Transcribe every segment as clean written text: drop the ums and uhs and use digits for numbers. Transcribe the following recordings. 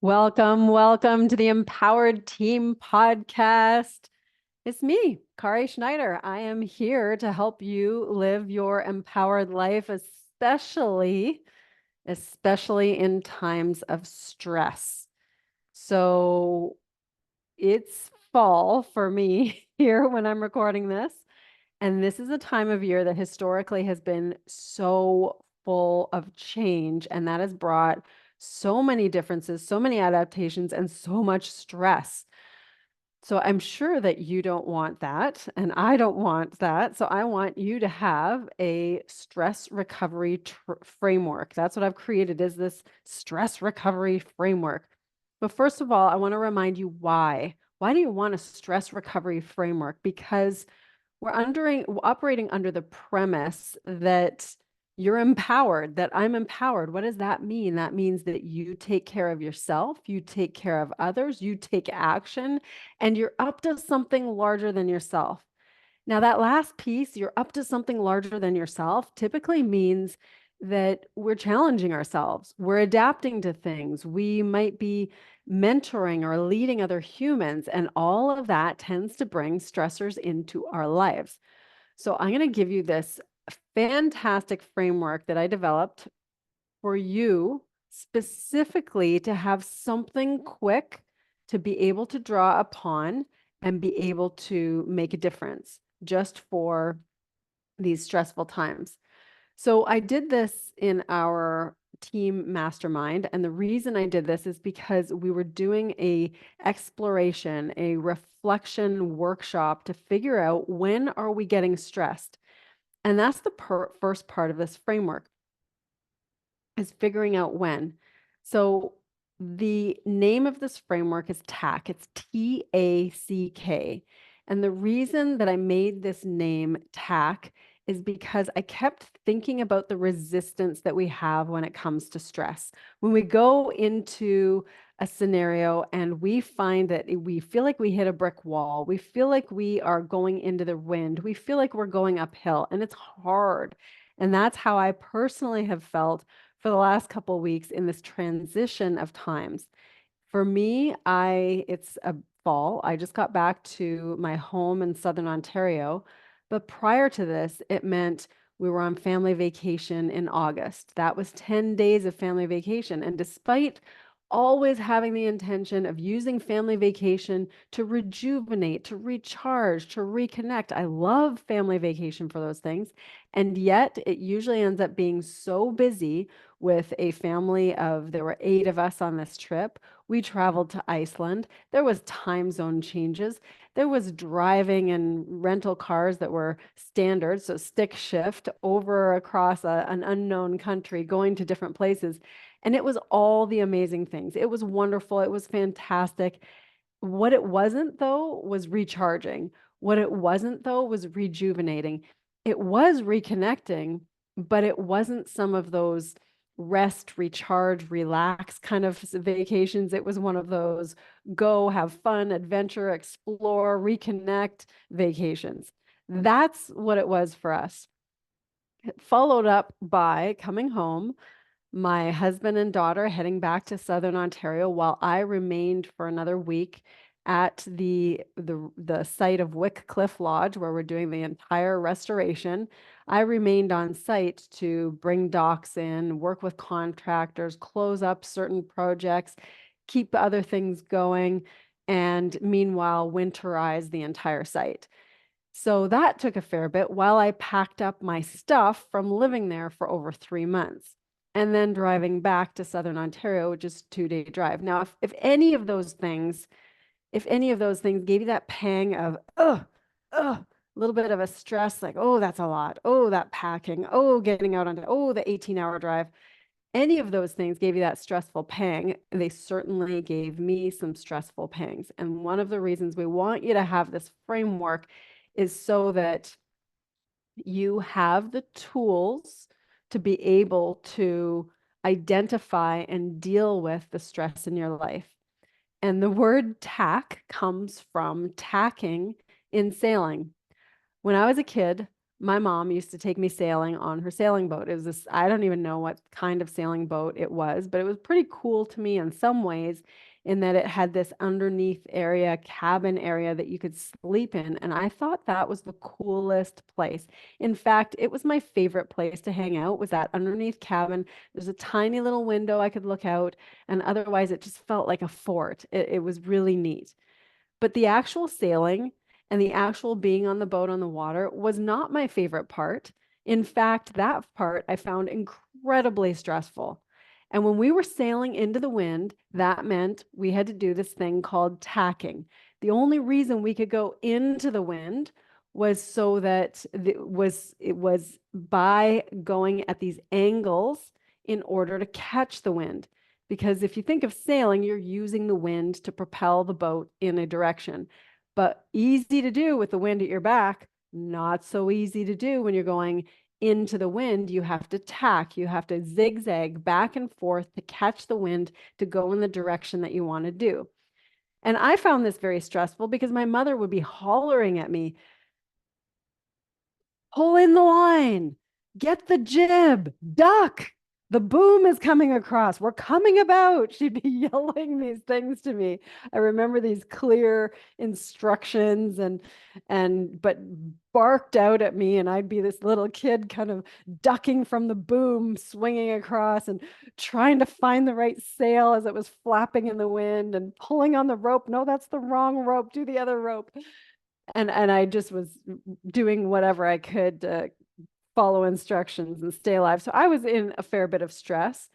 Welcome to the Empowered Team podcast. It's me, Kari Schneider. I am here to help you live your empowered life, especially in times of stress. So it's fall for me here when I'm recording this. And this is a time of year that historically has been so full of change, and that has brought so many differences, so many adaptations, and so much stress. So I'm sure that you don't want that, and I don't want that. So I want you to have a stress recovery framework. That's what I've created, is this stress recovery framework. But first of all, I want to remind you why. Why do you want a stress recovery framework? Because we're operating under the premise that you're empowered, that I'm empowered. What does that mean? That means that you take care of yourself, you take care of others, you take action, and you're up to something larger than yourself. Now, that last piece, you're up to something larger than yourself, typically means that we're challenging ourselves, we're adapting to things, we might be mentoring or leading other humans, and all of that tends to bring stressors into our lives. So, I'm going to give you this fantastic framework that I developed for you specifically to have something quick to be able to draw upon and be able to make a difference just for these stressful times. So I did this in our team mastermind, and the reason I did this is because we were doing a exploration, a reflection workshop to figure out, when are we getting stressed? And that's the first part of this framework, is figuring out when. So the name of this framework is TACK. It's TACK. And the reason that I made this name TACK is because I kept thinking about the resistance that we have when it comes to stress. When we go into a scenario and we find that we feel like we hit a brick wall, we feel like we are going into the wind, we feel like we're going uphill, and it's hard. And that's how I personally have felt for the last couple of weeks in this transition of times. For me, it's a fall. I just got back to my home in Southern Ontario. But prior to this, it meant we were on family vacation in August. That was 10 days of family vacation. And despite always having the intention of using family vacation to rejuvenate, to recharge, to reconnect, I love family vacation for those things. And yet it usually ends up being so busy with a family of, there were 8 of us on this trip. We traveled to Iceland. There was time zone changes. There was driving and rental cars that were standard, so stick shift over across an unknown country, going to different places. And it was all the amazing things. It was wonderful. It was fantastic. What it wasn't, though, was recharging. What it wasn't, though, was rejuvenating. It was reconnecting, but it wasn't some of those rest, recharge, relax kind of vacations. It was one of those go, have fun, adventure, explore, reconnect vacations. That's what it was for us. Followed up by coming home, my husband and daughter heading back to Southern Ontario, while I remained for another week at the site of Wycliffe Lodge, where we're doing the entire restoration. I remained on site to bring docks in, work with contractors, close up certain projects, keep other things going, and meanwhile winterize the entire site. So that took a fair bit while I packed up my stuff from living there for over 3 months and then driving back to Southern Ontario, which is a 2-day drive. Now, if any of those things, gave you that pang of, a little bit of a stress, like, oh, that's a lot. Oh, that packing. Oh, getting out on, oh, the 18-hour drive. Any of those things gave you that stressful pang, they certainly gave me some stressful pangs. And one of the reasons we want you to have this framework is so that you have the tools to be able to identify and deal with the stress in your life. And the word tack comes from tacking in sailing. When I was a kid, my mom used to take me sailing on her sailing boat. It was this, I don't even know what kind of sailing boat it was, but it was pretty cool to me in some ways in that it had this underneath area, cabin area that you could sleep in. And I thought that was the coolest place. In fact, it was my favorite place to hang out was that underneath cabin. There's a tiny little window I could look out, and otherwise it just felt like a fort. It was really neat. But the actual sailing and the actual being on the boat on the water was not my favorite part. In fact, that part I found incredibly stressful. And when we were sailing into the wind, that meant we had to do this thing called tacking. The only reason we could go into the wind was so that it was by going at these angles in order to catch the wind. Because if you think of sailing, you're using the wind to propel the boat in a direction. But easy to do with the wind at your back, not so easy to do when you're going into the wind. You have to tack, you have to zigzag back and forth to catch the wind to go in the direction that you want to do. And I found this very stressful because my mother would be hollering at me, pull in the line, get the jib, duck. The boom is coming across. We're coming about. She'd be yelling these things to me. I remember these clear instructions and but barked out at me, and I'd be this little kid kind of ducking from the boom, swinging across and trying to find the right sail as it was flapping in the wind and pulling on the rope. No, that's the wrong rope. Do the other rope. And I just was doing whatever I could to follow instructions and stay alive. So I was in a fair bit of stress.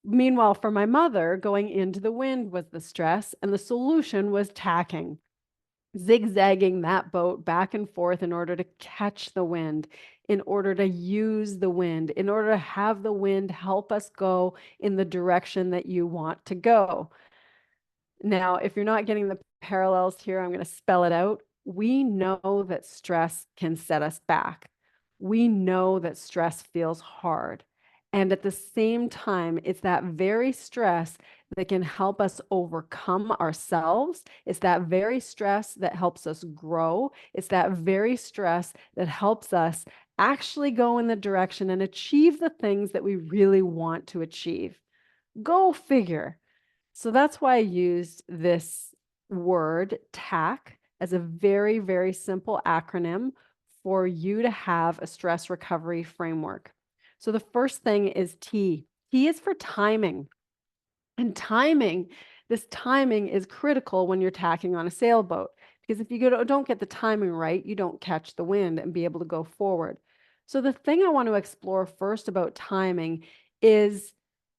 Meanwhile, for my mother, going into the wind was the stress, and the solution was tacking, zigzagging that boat back and forth in order to catch the wind, in order to use the wind, in order to have the wind help us go in the direction that you want to go. Now, if you're not getting the parallels here, I'm going to spell it out. We know that stress can set us back. We know that stress feels hard. And at the same time, it's that very stress that can help us overcome ourselves. It's that very stress that helps us grow. It's that very stress that helps us actually go in the direction and achieve the things that we really want to achieve. Go figure. So that's why I used this word TACK as a very, very simple acronym for you to have a stress recovery framework. So the first thing is T. T is for timing. And timing, this timing is critical when you're tacking on a sailboat, because if you don't get the timing right, you don't catch the wind and be able to go forward. So the thing I want to explore first about timing is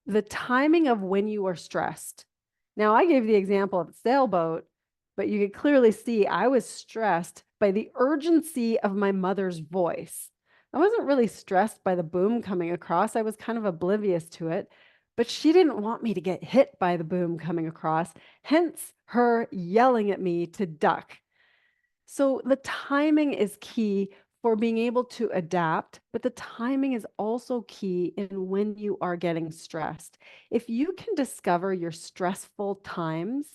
the timing of when you are stressed. Now, I gave the example of the sailboat, but you could clearly see I was stressed by the urgency of my mother's voice. I wasn't really stressed by the boom coming across. I was kind of oblivious to it, but she didn't want me to get hit by the boom coming across, hence her yelling at me to duck. So the timing is key for being able to adapt, but the timing is also key in when you are getting stressed. If you can discover your stressful times,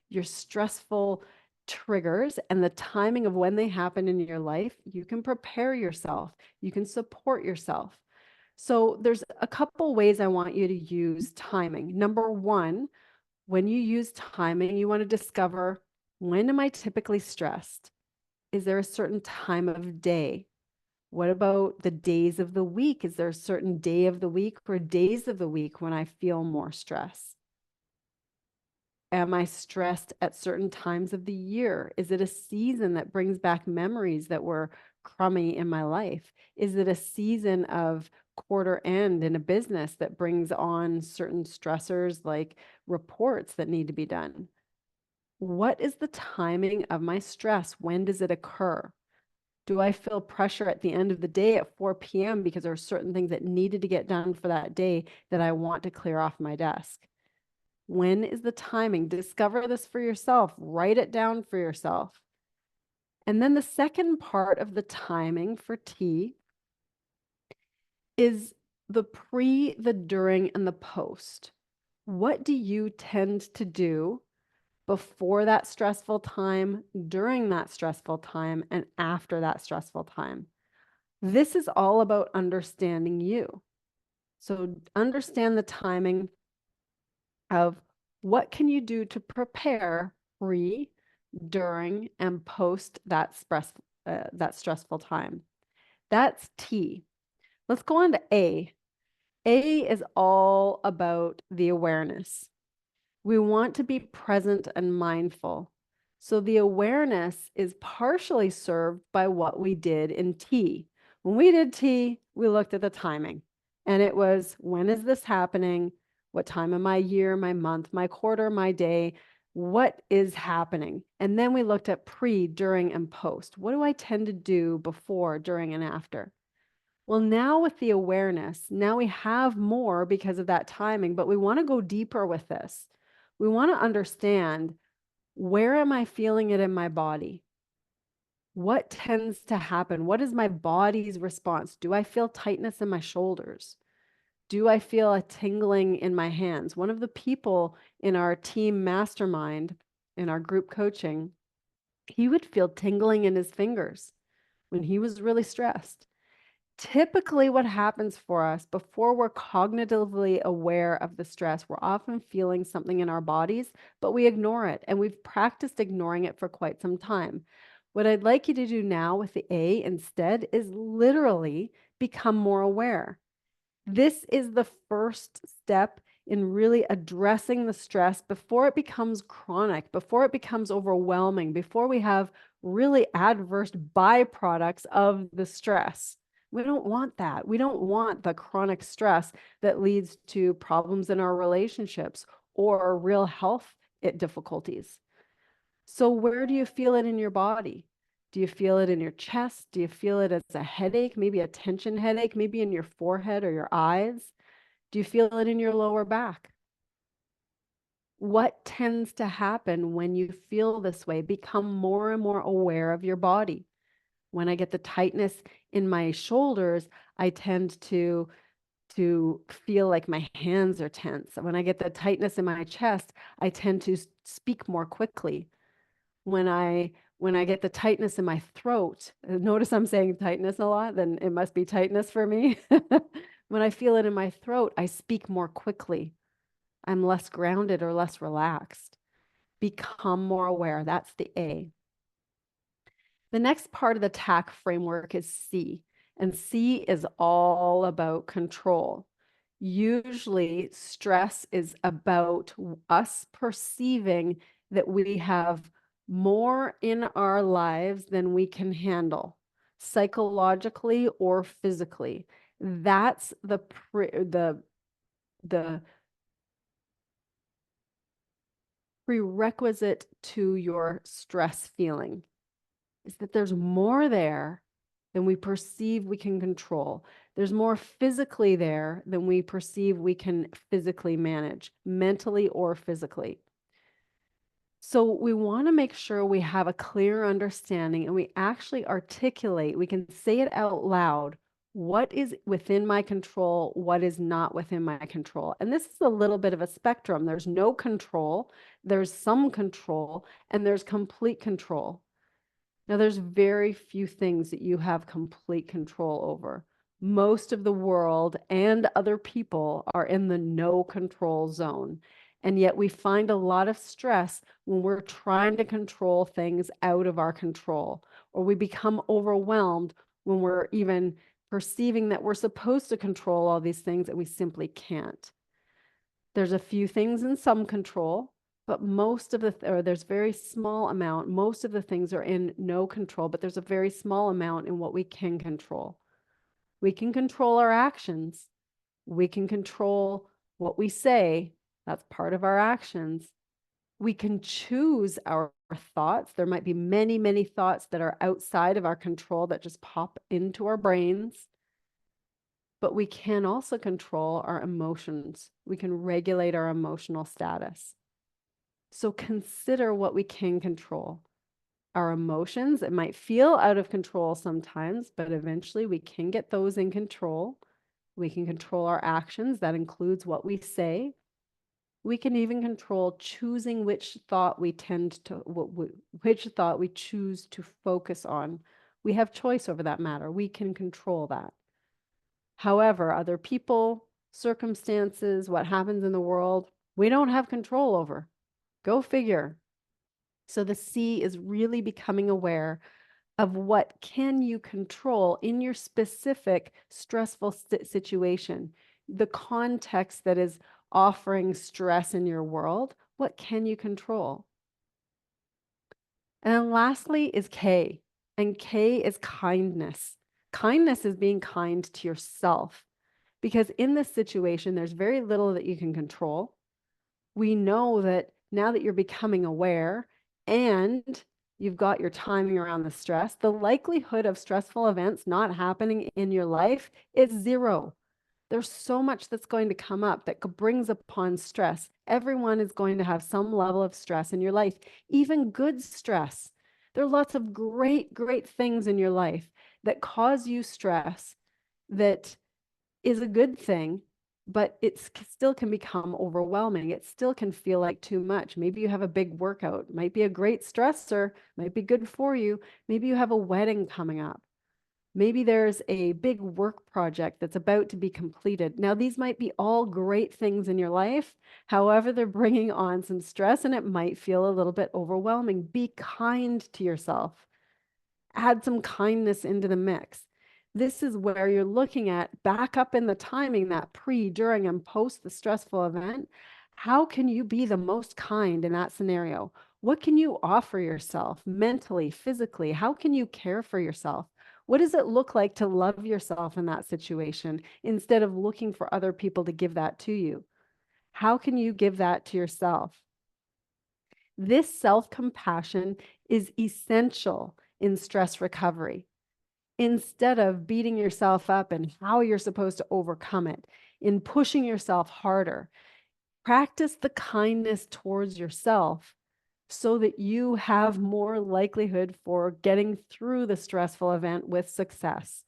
your stressful triggers, and the timing of when they happen in your life, you can prepare yourself, you can support yourself. So there's a couple ways I want you to use timing. Number one, when you use timing, you want to discover, when am I typically stressed? Is there a certain time of day? What about the days of the week? Is there a certain day of the week or days of the week when I feel more stress? Am I stressed at certain times of the year? Is it a season that brings back memories that were crummy in my life? Is it a season of quarter end in a business that brings on certain stressors like reports that need to be done? What is the timing of my stress? When does it occur? Do I feel pressure at the end of the day at 4 p.m. because there are certain things that needed to get done for that day that I want to clear off my desk? When is the timing? Discover this for yourself. Write it down for yourself. And then the second part of the timing for T is the pre, the during, and the post. What do you tend to do before that stressful time, during that stressful time, and after that stressful time? This is all about understanding you. So understand the timing of what can you do to prepare pre, during, and post that stressful time. That's T. Let's go on to A. A is all about the awareness. We want to be present and mindful. So the awareness is partially served by what we did in T. When we did T, we looked at the timing, and it was, when is this happening? What time of my year, my month, my quarter, my day? What is happening? And then we looked at pre, during, and post. What do I tend to do before, during, and after? Well, now with the awareness, now we have more because of that timing, but we want to go deeper with this. We want to understand, where am I feeling it in my body? What tends to happen? What is my body's response? Do I feel tightness in my shoulders? Do I feel a tingling in my hands? One of the people in our team mastermind, in our group coaching, he would feel tingling in his fingers when he was really stressed. Typically, what happens for us before we're cognitively aware of the stress, we're often feeling something in our bodies, but we ignore it. And we've practiced ignoring it for quite some time. What I'd like you to do now with the A instead is literally become more aware. This is the first step in really addressing the stress before it becomes chronic, before it becomes overwhelming, before we have really adverse byproducts of the stress. We don't want that. We don't want the chronic stress that leads to problems in our relationships or real health difficulties. So where do you feel it in your body? Do you feel it in your chest? Do you feel it as a headache, maybe a tension headache, maybe in your forehead or your eyes? Do you feel it in your lower back? What tends to happen when you feel this way? Become more and more aware of your body. When I get the tightness in my shoulders, I tend to feel like my hands are tense. When I get the tightness in my chest, I tend to speak more quickly. When I get the tightness in my throat, notice I'm saying tightness a lot, then it must be tightness for me. When I feel it in my throat, I speak more quickly. I'm less grounded or less relaxed. Become more aware. That's the A. The next part of the TACK framework is C, and C is all about control. Usually, stress is about us perceiving that we have more in our lives than we can handle, psychologically or physically. That's the prerequisite to your stress feeling, is that there's more there than we perceive we can control. There's more physically there than we perceive we can physically manage, mentally or physically. So we want to make sure we have a clear understanding and we actually articulate, we can say it out loud, what is within my control, what is not within my control. And this is a little bit of a spectrum. There's no control, there's some control, and there's complete control. Now, there's very few things that you have complete control over. Most of the world and other people are in the no control zone. And yet we find a lot of stress when we're trying to control things out of our control, or we become overwhelmed when we're even perceiving that we're supposed to control all these things and we simply can't. There's a few things in some control, but most of or there's very small amount. Most of the things are in no control, but there's a very small amount in what we can control. We can control our actions. We can control what we say. That's part of our actions. We can choose our thoughts. There might be many, many thoughts that are outside of our control that just pop into our brains. But we can also control our emotions. We can regulate our emotional status. So consider what we can control. Our emotions, it might feel out of control sometimes, but eventually we can get those in control. We can control our actions. That includes what we say. We can even control choosing which thought we tend to, which thought we choose to focus on We have choice over that matter. We can control that. However, other people, circumstances, what happens in the world, we don't have control over. Go figure. So the C is really becoming aware of what can you control in your specific stressful situation, the context that is offering stress in your world. What can you control? And then lastly is K, and K is kindness. Kindness is being kind to yourself, because in this situation, there's very little that you can control. We know that now that you're becoming aware and you've got your timing around the stress, the likelihood of stressful events not happening in your life is zero. There's so much that's going to come up that brings upon stress. Everyone is going to have some level of stress in your life, even good stress. There are lots of great, great things in your life that cause you stress that is a good thing, but it still can become overwhelming. It still can feel like too much. Maybe you have a big workout, might be a great stressor, might be good for you. Maybe you have a wedding coming up. Maybe there's a big work project that's about to be completed. Now, these might be all great things in your life. However, they're bringing on some stress and it might feel a little bit overwhelming. Be kind to yourself. Add some kindness into the mix. This is where you're looking at back up in the timing, that pre, during, and post the stressful event. How can you be the most kind in that scenario? What can you offer yourself mentally, physically? How can you care for yourself? What does it look like to love yourself in that situation instead of looking for other people to give that to you? How can you give that to yourself? This self-compassion is essential in stress recovery. Instead of beating yourself up and how you're supposed to overcome it, in pushing yourself harder, practice the kindness towards yourself so that you have more likelihood for getting through the stressful event with success,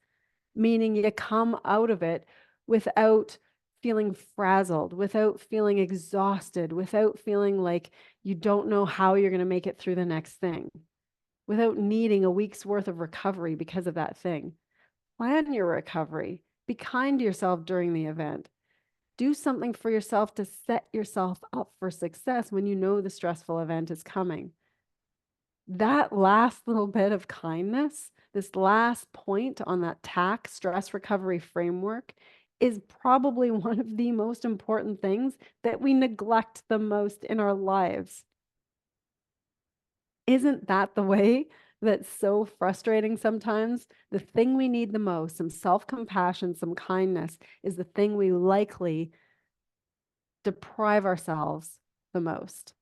meaning you come out of it without feeling frazzled, without feeling exhausted, without feeling like you don't know how you're going to make it through the next thing, without needing a week's worth of recovery because of that thing. Plan your recovery. Be kind to yourself during the event. Do something for yourself to set yourself up for success when you know the stressful event is coming. That last little bit of kindness, this last point on that TACK Stress Recovery Framework, is probably one of the most important things that we neglect the most in our lives. Isn't that the way that's so frustrating sometimes? The thing we need the most, some self-compassion, some kindness, is the thing we likely deprive ourselves the most.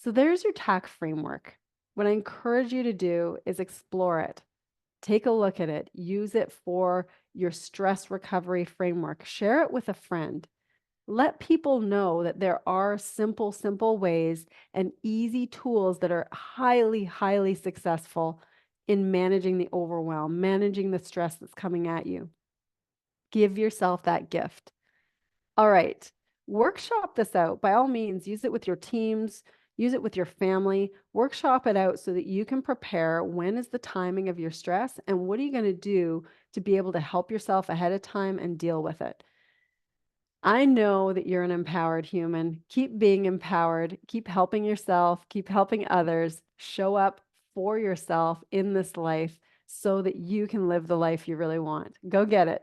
So there's your TACK framework. What I encourage you to do is explore it. Take a look at it. Use it for your stress recovery framework. Share it with a friend. Let people know that there are simple ways and easy tools that are highly, highly successful in managing the overwhelm, managing the stress that's coming at you. Give yourself that gift. All right, workshop this out. By all means, use it with your teams, use it with your family, workshop it out so that you can prepare when is the timing of your stress and what are you going to do to be able to help yourself ahead of time and deal with it. I know that you're an empowered human. Keep being empowered. Keep helping yourself. Keep helping others. Show up for yourself in this life so that you can live the life you really want. Go get it.